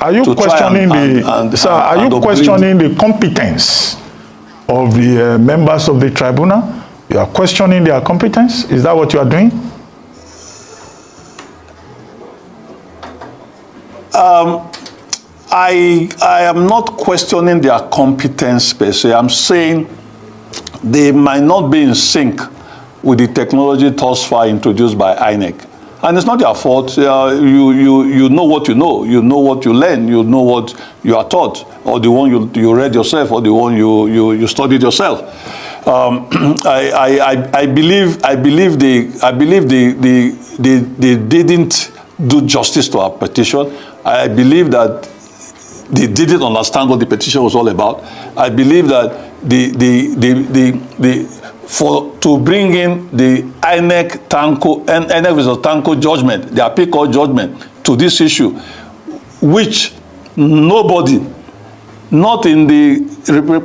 Are you questioning the competence of the members of the tribunal? You are questioning their competence? Is that what you are doing? I am not questioning their competence per se. I'm saying they might not be in sync with the technology thus far introduced by INEC. And it's not their fault. You know what you know. You know what you learn. You know what you are taught, or the one you read yourself, or the one you studied yourself. I believe they didn't do justice to our petition. I believe that they didn't understand what the petition was all about. I believe that to bring in the INEC versus Tanko judgment, the appeal court judgment to this issue, which nobody, not in the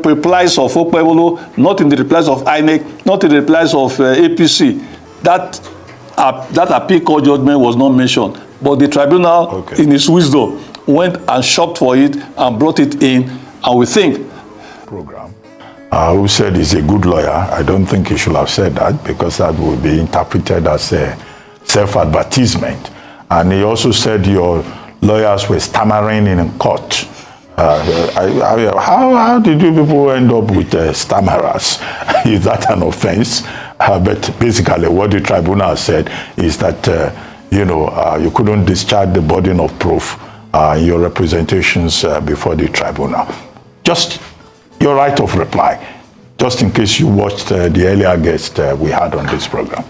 replies of Okpebolo, not in the replies of INEC, not in the replies of APC, that appeal court judgment was not mentioned. But the tribunal, in its wisdom, went and shopped for it and brought it in, and we think. Program. Who said he's a good lawyer. I don't think he should have said that, because that would be interpreted as a self-advertisement. And he also said your lawyers were stammering in court. How did you people end up with stammerers? Is that an offense? But basically what the tribunal said is that you couldn't discharge the burden of proof in your representations before the tribunal. Just your right of reply, just in case you watched the earlier guest we had on this program.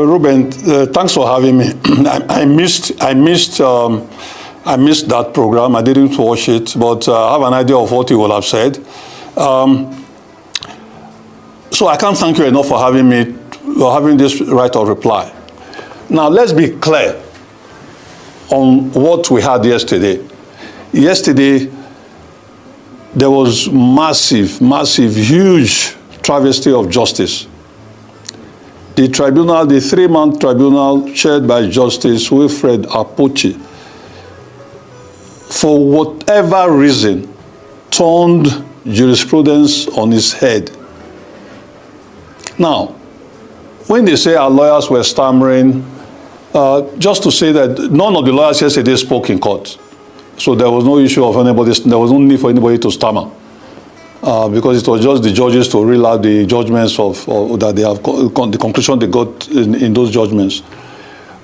Ruben, thanks for having me. I missed that program. I didn't watch it, but I have an idea of what you will have said. So I can't thank you enough for having me, for having this right of reply. Now let's be clear on what we had yesterday. Yesterday, there was massive, huge travesty of justice. The tribunal, the three-man tribunal chaired by Justice Wilfred Apochi, for whatever reason, turned jurisprudence on its head. Now, when they say our lawyers were stammering, just to say that none of the lawyers yesterday spoke in court. So there was no issue of anybody, there was no need for anybody to stammer. Because it was just the judges to reel out the judgments that they have, the conclusion they got in those judgments.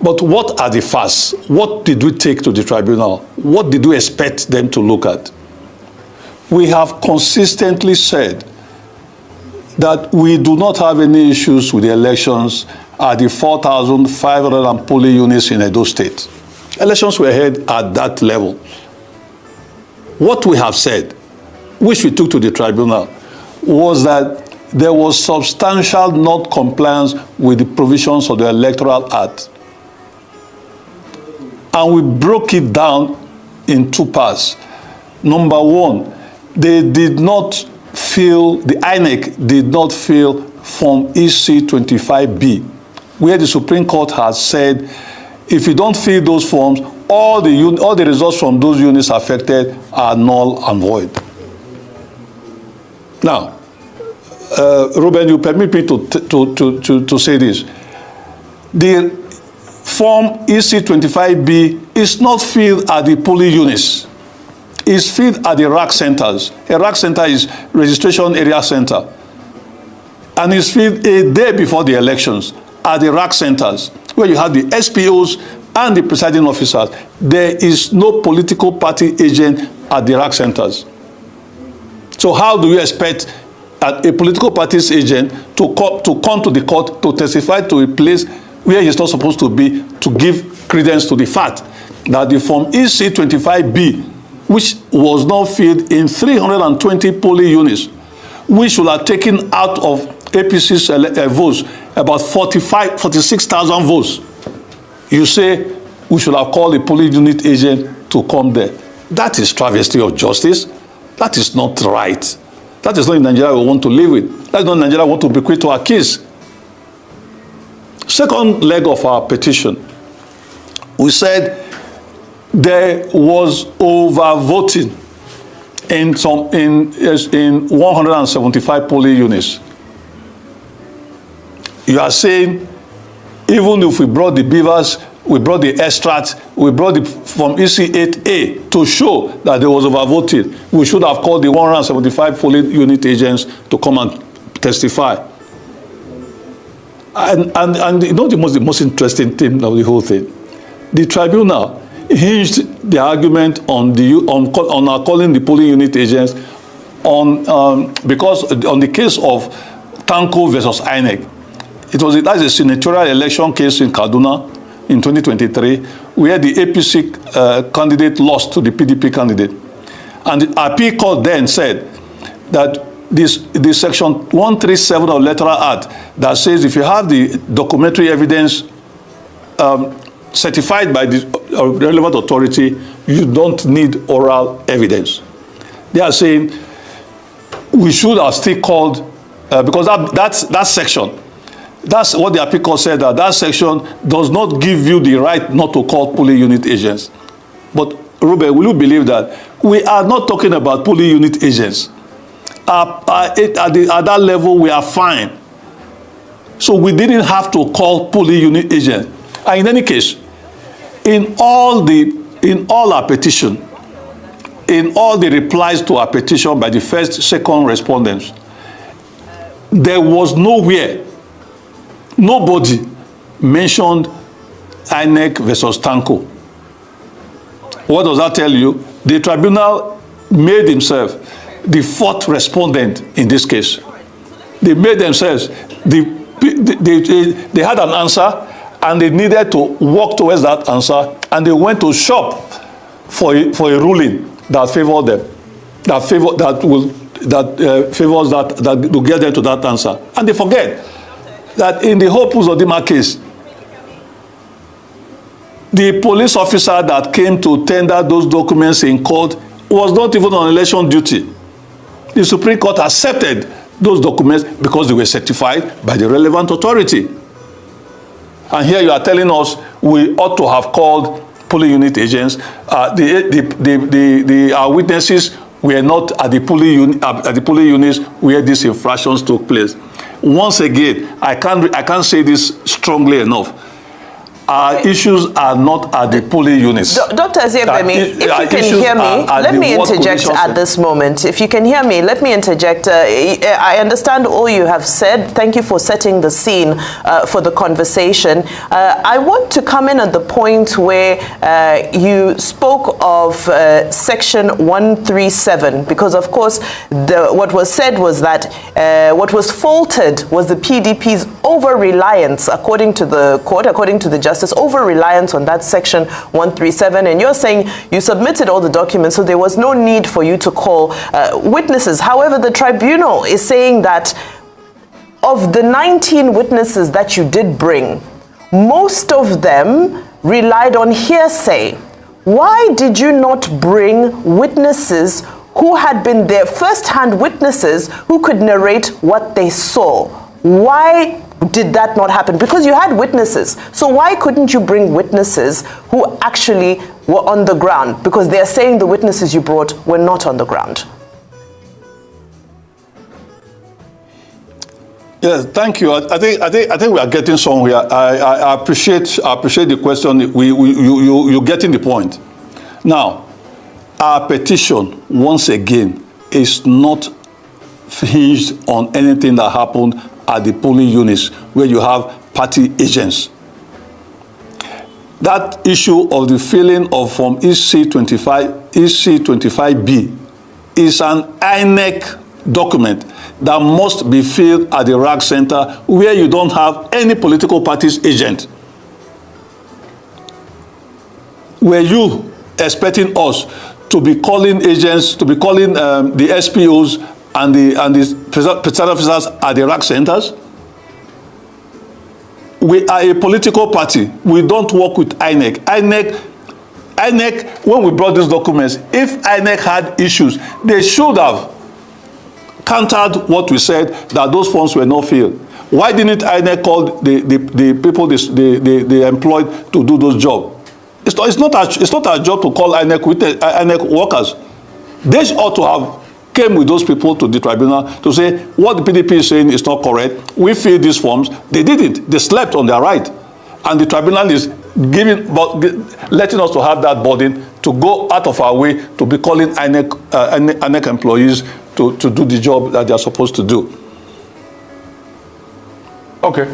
But what are the facts? What did we take to the tribunal? What did we expect them to look at? We have consistently said that we do not have any issues with the elections at the 4,500 and polling units in Edo State. Elections were held at that level. What we have said, which we took to the tribunal, was that there was substantial non-compliance with the provisions of the Electoral Act. And we broke it down in two parts. Number one, they did not fill, the INEC did not fill Form EC 25B, where the Supreme Court has said, if you don't fill those forms, all the results from those units affected are null and void. Now, Ruben, you permit me to say this. The Form EC 25B is not filled at the polling units. It's filled at the RAC centers. A RAC center is Registration Area Center. And it's filled a day before the elections at the RAC centers, where you have the SPOs and the presiding officers. There is no political party agent at the RAC centers. So how do you expect a political party's agent to come to the court to testify to a place where he's not supposed to be, to give credence to the fact that the Form EC 25B, which was not filled in 320 polling units, which will have taken out of APC's votes about 46,000 votes. You say we should have called a polling unit agent to come there. That is travesty of justice. That is not right. That is not in Nigeria we want to live with. That's not Nigeria we want to bequeath to our kids. second leg of our petition, we said there was overvoting in 175 polling units. You are saying, even if we brought the beavers, we brought the extracts, we brought it from EC8A to show that there was overvoting, we should have called the 175 polling unit agents to come and testify. And you know the most interesting thing of the whole thing? The tribunal hinged the argument on our calling the polling unit agents because on the case of Tanko versus INEC. That's a senatorial election case in Kaduna in 2023, where the APC candidate lost to the PDP candidate. And the appeal court then said that this section 137 of Electoral Act that says if you have the documentary evidence certified by the relevant authority, you don't need oral evidence. They are saying we should have still called, because that section, that's what the appeal court said, that section does not give you the right not to call polling unit agents. But Ruben, will you believe that we are not talking about polling unit agents? At that level, we are fine. So we didn't have to call polling unit agents. And in any case, in all our petition, in all the replies to our petition by the first, second respondents, there was nowhere, nobody mentioned INEC versus Tanko. What does that tell you? The tribunal made himself the fourth respondent in this case. They made themselves, they had an answer and they needed to work towards that answer, and they went to shop for a ruling that favored them, that favors that to get them to that answer. And they forget that in the Hope Uzodinma case, the police officer that came to tender those documents in court was not even on election duty. The Supreme Court accepted those documents because they were certified by the relevant authority. And here you are telling us we ought to have called polling unit agents. Our witnesses were not at the polling units where these infractions took place. Once again, I can't say this strongly enough. Our issues are not at the polling units. Dr. Aziegbemi, if you can hear me, let me interject at this moment. If you can hear me, let me interject. I understand all you have said. Thank you for setting the scene for the conversation. I want to come in at the point where you spoke of Section 137, because, of course, what was said was that what was faulted was the PDP's over-reliance, according to the court, according to the justice, over-reliance on that Section 137. And you're saying you submitted all the documents, so there was no need for you to call witnesses. However, the tribunal is saying that of the 19 witnesses that you did bring, most of them relied on hearsay. Why did you not bring witnesses who had been there, first-hand witnesses who could narrate what they saw? Why did that not happen? Because you had witnesses. So why couldn't you bring witnesses who actually were on the ground? Because they're saying the witnesses you brought were not on the ground. Yes, thank you. I think we are getting somewhere. I appreciate the question. You're getting the point. Now, our petition, once again, is not hinged on anything that happened at the polling units where you have party agents. That issue of the filling of Form EC25B is an INEC document that must be filled at the RAG center where you don't have any political party's agent. Were you expecting us to be calling agents, to be calling the SPOs and the presiding officers at the RAG centers? We are a political party. We don't work with INEC. INEC, when we brought these documents, if INEC had issues, they should have countered what we said, that those forms were not filled. Why didn't INEC call the people they employed to do those jobs? It's not our job to call INEC workers. They ought to have came with those people to the tribunal to say what the PDP is saying is not correct. We fill these forms. They didn't. They slept on their right. And the tribunal is letting us to have that burden to go out of our way to be calling INEC employees to do the job that they are supposed to do. Okay.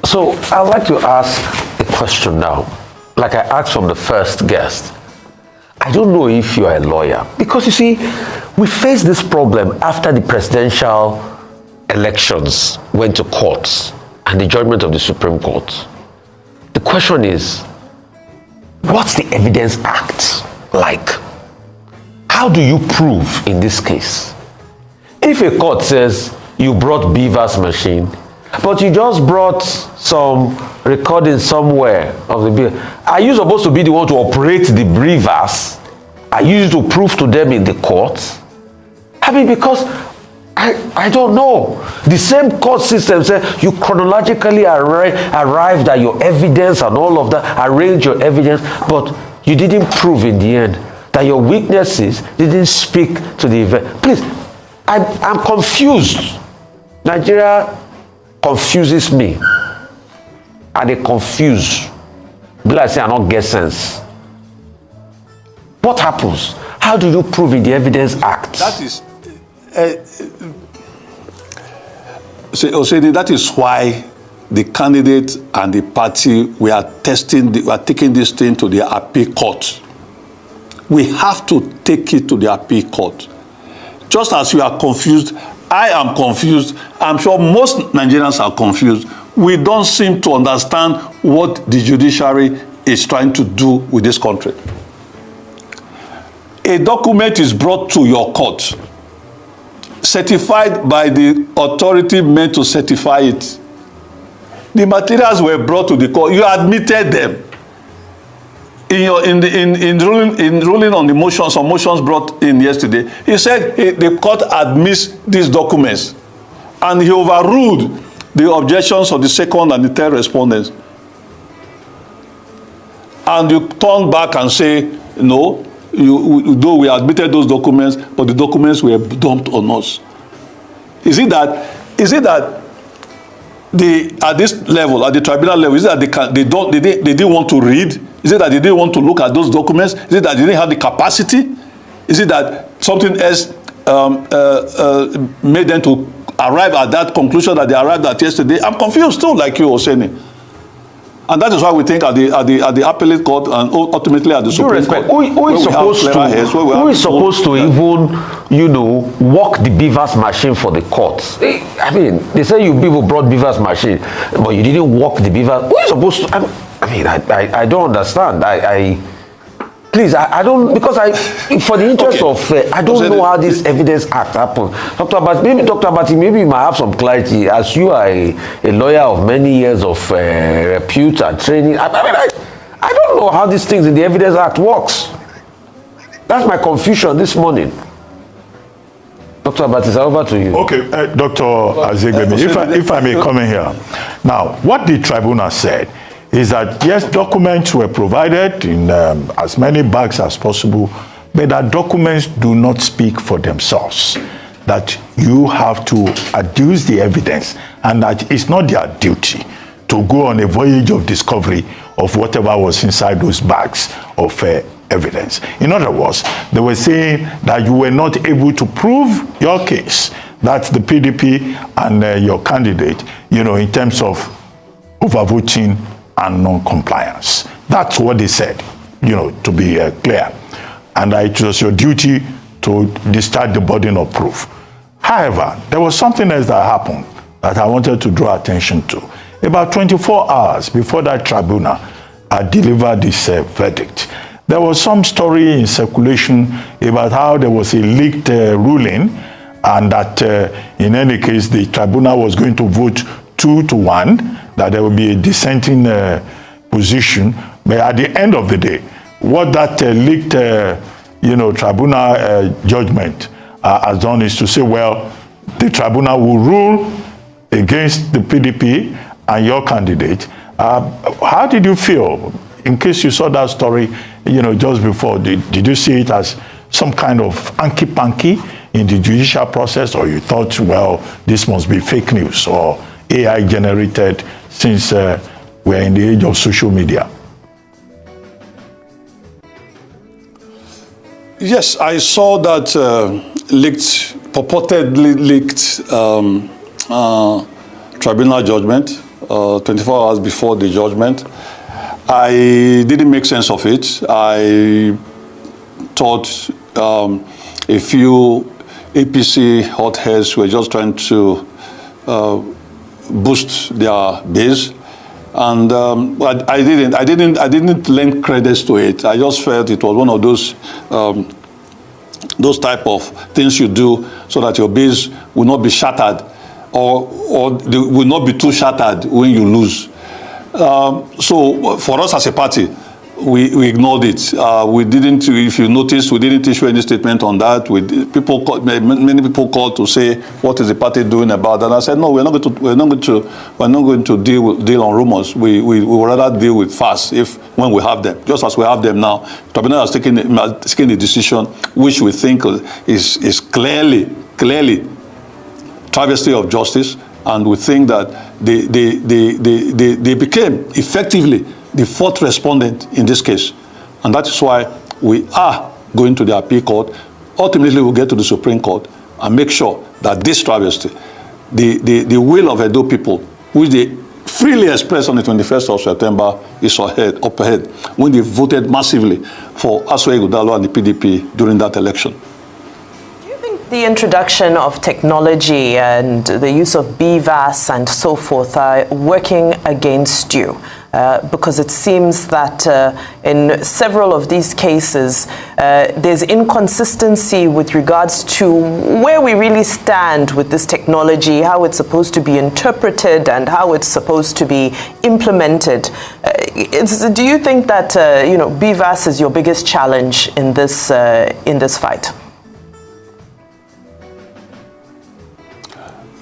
So I'd like to ask a question now. Like I asked from the first guest. I don't know if you are a lawyer. Because you see, we faced this problem after the presidential elections went to courts and the judgment of the Supreme Court. The question is, what's the Evidence Act like? How do you prove in this case? If a court says you brought Beaver's machine, but you just brought some recording somewhere of the beaver, are you supposed to be the one to operate the Beavers? Are you to prove to them in the court? I mean, because I don't know. The same court system says you chronologically arrived at your evidence and all of that, arrange your evidence, but you didn't prove in the end that your witnesses didn't speak to the event. Please, I'm confused. Nigeria confuses me. And they confuse. But I say I don't get sense. What happens? How do you prove in the Evidence Act? That is, that is why the candidate and the party we are taking this thing to the appeal court. We have to take it to the appeal court. Just as you are confused, I am confused. I'm sure most Nigerians are confused. We don't seem to understand what the judiciary is trying to do with this country. A document is brought to your court, certified by the authority meant to certify it. The materials were brought to the court. You admitted them. In ruling on the motions, some motions brought in yesterday, he said the court admits these documents, and he overruled the objections of the second and the third respondents. And you turn back and say, no, though we admitted those documents, but the documents were dumped on us. Is it that at this level, at the tribunal level, is it that they didn't want to read? Is it that they didn't want to look at those documents? Is it that they didn't have the capacity? Is it that something else made them to arrive at that conclusion that they arrived at yesterday? I'm confused too, like you were saying. And that is why we think at the appellate court and ultimately at the Supreme Court. Who is supposed to even, walk the Beaver's machine for the courts? I mean, they say you people brought Beaver's machine, but you didn't walk the Beaver. Who is supposed to? I don't understand. Please, I don't, because for the interest of, I don't know how this Evidence Act happened. Dr. Abati, maybe you might have some clarity, as you are a lawyer of many years of repute and training. I don't know how these things in the Evidence Act works. That's my confusion this morning. Dr. Abati, over to you. Okay, Dr. Aziegbemi, if I may come in here. Now, what the tribunal said is that, yes, documents were provided in as many bags as possible, but that documents do not speak for themselves. That you have to adduce the evidence, and that it's not their duty to go on a voyage of discovery of whatever was inside those bags of evidence. In other words, they were saying that you were not able to prove your case. That's the PDP and your candidate, in terms of overvoting and non-compliance. That's what they said, to be clear. And it was your duty to discharge the burden of proof. However, there was something else that happened that I wanted to draw attention to. About 24 hours before that tribunal delivered this verdict, there was some story in circulation about how there was a leaked ruling, and that in any case the tribunal was going to vote 2-1, that there will be a dissenting position. But at the end of the day, what that leaked, tribunal judgment has done is to say, well, the tribunal will rule against the PDP and your candidate. How did you feel? In case you saw that story, just before, did you see it as some kind of hanky-panky in the judicial process, or you thought, well, this must be fake news or AI generated, since we're in the age of social media? Yes, I saw that purportedly leaked tribunal judgment 24 hours before the judgment. I didn't make sense of it. I thought a few APC hotheads were just trying to boost their base, and I didn't lend credence to it. I just felt it was one of those type of things you do so that your base will not be shattered, or they will not be too shattered when you lose. So for us as a party, we ignored it. We didn't. If you notice, we didn't issue any statement on that. Many people called to say, "What is the party doing about that?" And I said, "No, we're not going to deal on rumors. We would rather deal with facts when we have them, just as we have them now." Tribunal has taken a decision which we think is clearly travesty of justice, and we think that they became effectively the fourth respondent in this case. And that is why we are going to the appeal court. Ultimately, we'll get to the Supreme Court and make sure that this travesty, the will of Edo people, which they freely expressed on the 21st of September, is up ahead when they voted massively for Aziegbemi and the PDP during that election. The introduction of technology and the use of BVAS and so forth are working against you, because it seems that in several of these cases, there's inconsistency with regards to where we really stand with this technology, how it's supposed to be interpreted and how it's supposed to be implemented. Do you think that BVAS is your biggest challenge in this fight?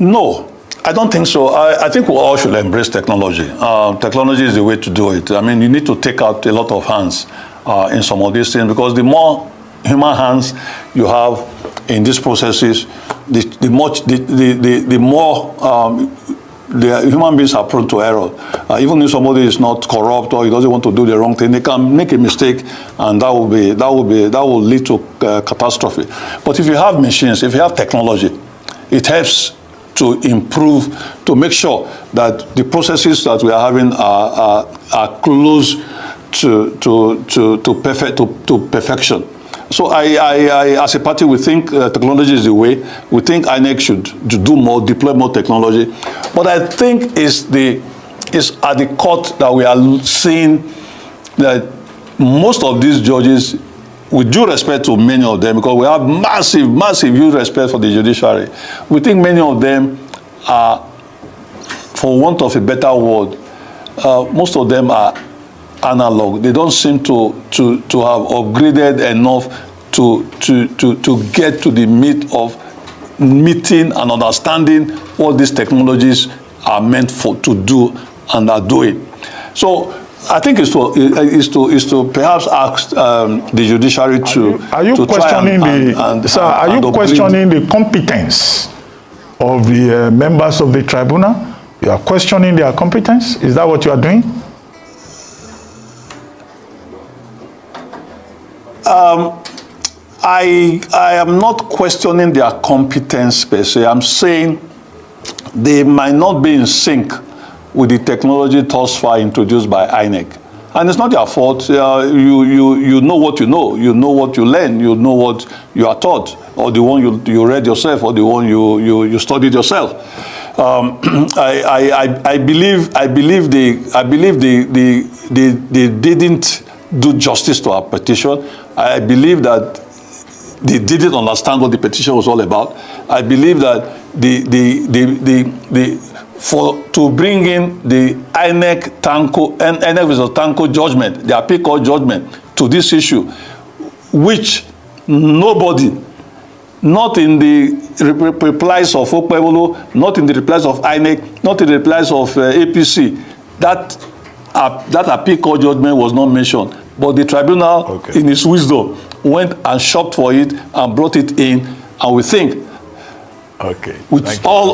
No, I don't think so. I think we all should embrace technology. Technology is the way to do it. I mean, you need to take out a lot of hands in some of these things, because the more human hands you have in these processes, the more the human beings are prone to error. Even if somebody is not corrupt or he doesn't want to do the wrong thing, they can make a mistake, and that will lead to catastrophe. But if you have machines, if you have technology, it helps to improve, to make sure that the processes that we are having are close to perfection. So I as a party, we think technology is the way. We think INEC should do more, deploy more technology. But I think it's at the court that we are seeing that most of these judges, with due respect to many of them, because we have massive huge respect for the judiciary, we think many of them are, for want of a better word, most of them are analog. They don't seem to have upgraded enough to get to the meat of meeting and understanding what these technologies are meant to do and are doing. So I think is to perhaps ask the judiciary to questioning the competence of the members of the tribunal? You are questioning their competence? Is that what you are doing? I am not questioning their competence per se. I'm saying they might not be in sync with the technology thus far introduced by INEC. And it's not their fault. You know what you know. You know what you learn. You know what you are taught, or the one you read yourself, or the one you studied yourself. I believe they didn't do justice to our petition. I believe that they didn't understand what the petition was all about. I believe that to bring in the INEC versus Tanko judgment, the appeal court judgment, to this issue, which nobody not in the replies of Okpebolo, not in the replies of INEC, not in the replies of APC. That appeal court judgment was not mentioned. But the tribunal, in its wisdom, went and shopped for it and brought it in. And we think, with all